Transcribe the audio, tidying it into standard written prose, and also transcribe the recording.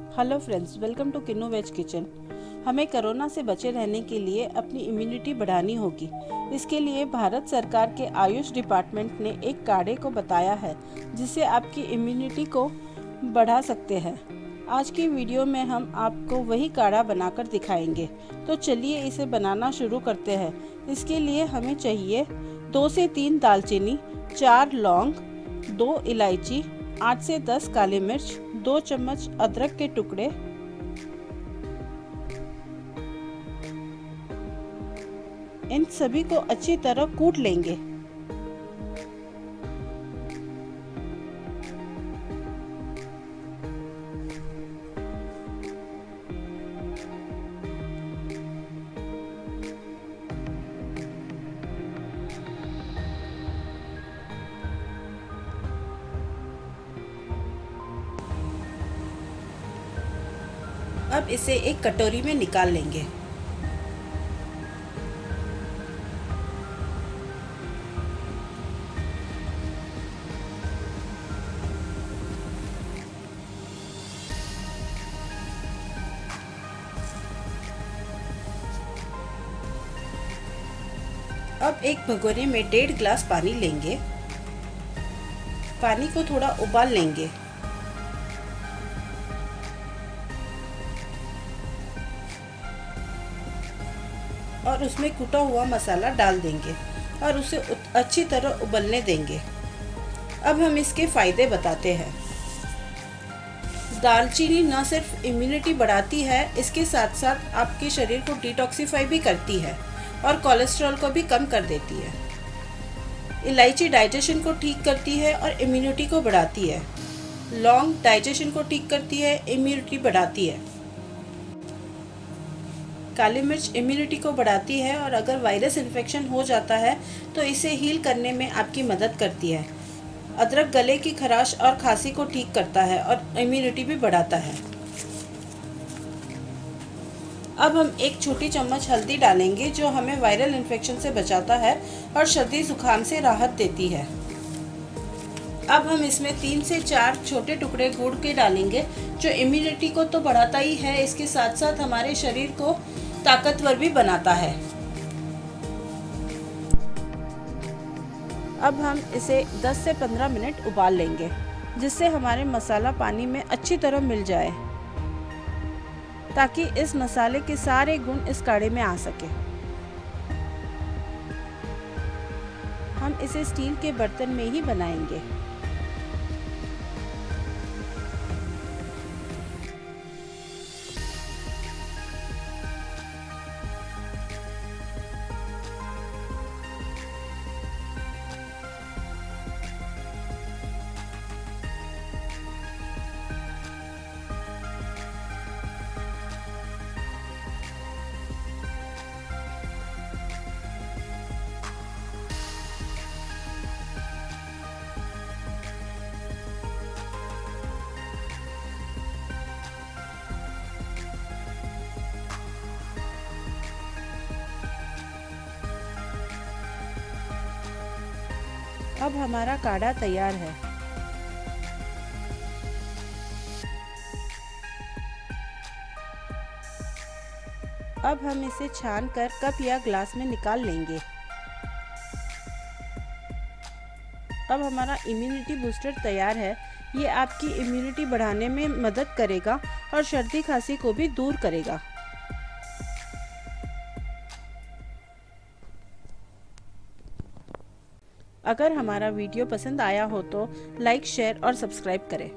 Hello friends, welcome to Kinnu veg kitchen. हमें corona से बचे रहने के लिए अपनी इम्यूनिटी बढ़ानी होगी। इसके लिए भारत सरकार के आयुष डिपार्टमेंट ने एक काढ़े को बताया है जिससे आपकी इम्यूनिटी को बढ़ा सकते हैं। आज की वीडियो में हम आपको वही काढ़ा बनाकर दिखाएंगे। तो चलिए इसे बनाना शुरू करते हैं। इसके लिए हमें चाहिए 2 से 3 दालचीनी, 4 लौंग, 2 इलायची, 8 से 10 काली मिर्च, 2 चम्मच अदरक के टुकड़े, इन सभी को अच्छी तरह कूट लेंगे। अब इसे एक कटोरी में निकाल लेंगे। अब एक भगोने में 1.5 गिलास पानी लेंगे। पानी को थोड़ा उबाल लेंगे। और उसमें कुटा हुआ मसाला डाल देंगे और उसे अच्छी तरह उबलने देंगे। अब हम इसके फायदे बताते हैं। दालचीनी न सिर्फ इम्यूनिटी बढ़ाती है, इसके साथ साथ आपके शरीर को डिटॉक्सिफाई भी करती है और कोलेस्ट्रॉल को भी कम कर देती है। इलायची डाइजेशन को ठीक करती है और इम्यूनिटी को बढ़ाती है। लौंग डाइजेशन को ठीक करती है, इम्यूनिटी बढ़ाती है। काली मिर्च इम्यूनिटी को बढ़ाती है और अगर वायरस इन्फेक्शन हो जाता है तो इसे हील करने में आपकी मदद करती है। अदरक गले की खराश और खांसी को ठीक करता है और इम्यूनिटी भी बढ़ाता है। अब हम एक छोटी चम्मच हल्दी डालेंगे जो हमें वायरल इन्फेक्शन से बचाता है और सर्दी जुकाम से राहत देती है। अब हम इसमें 3 से 4 छोटे टुकड़े गुड़ के डालेंगे जो इम्यूनिटी को तो बढ़ाता ही है, इसके साथ साथ हमारे शरीर को ताकतवर भी बनाता है। अब हम इसे 10 से 15 मिनट उबाल लेंगे जिससे हमारे मसाला पानी में अच्छी तरह मिल जाए, ताकि इस मसाले के सारे गुण इस काढ़े में आ सके। हम इसे स्टील के बर्तन में ही बनाएंगे। अब हमारा काढ़ा तैयार है। अब हम इसे छानकर कप या ग्लास में निकाल लेंगे। अब हमारा इम्यूनिटी बूस्टर तैयार है। ये आपकी इम्यूनिटी बढ़ाने में मदद करेगा और सर्दी खांसी को भी दूर करेगा। अगर हमारा वीडियो पसंद आया हो तो लाइक, शेयर और सब्सक्राइब करें।